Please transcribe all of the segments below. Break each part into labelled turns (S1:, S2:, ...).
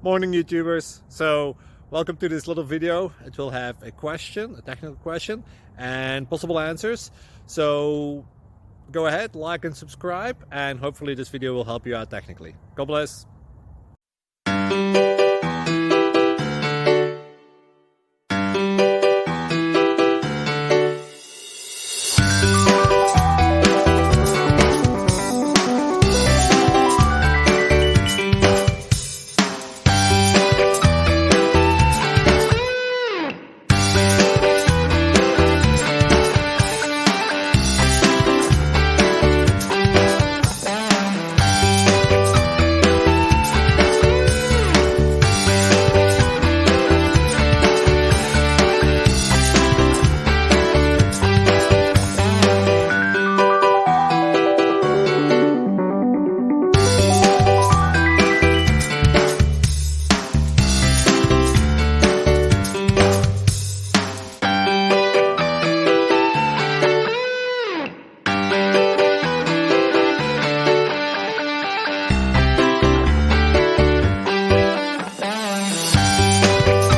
S1: Morning YouTubers. So welcome to this little video. It will have a question, a technical question, and possible answers. So go ahead, like and subscribe, and hopefully this video will help you out technically. God bless.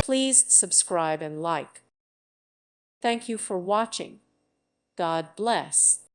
S2: Please subscribe and like. Thank you for watching. God bless.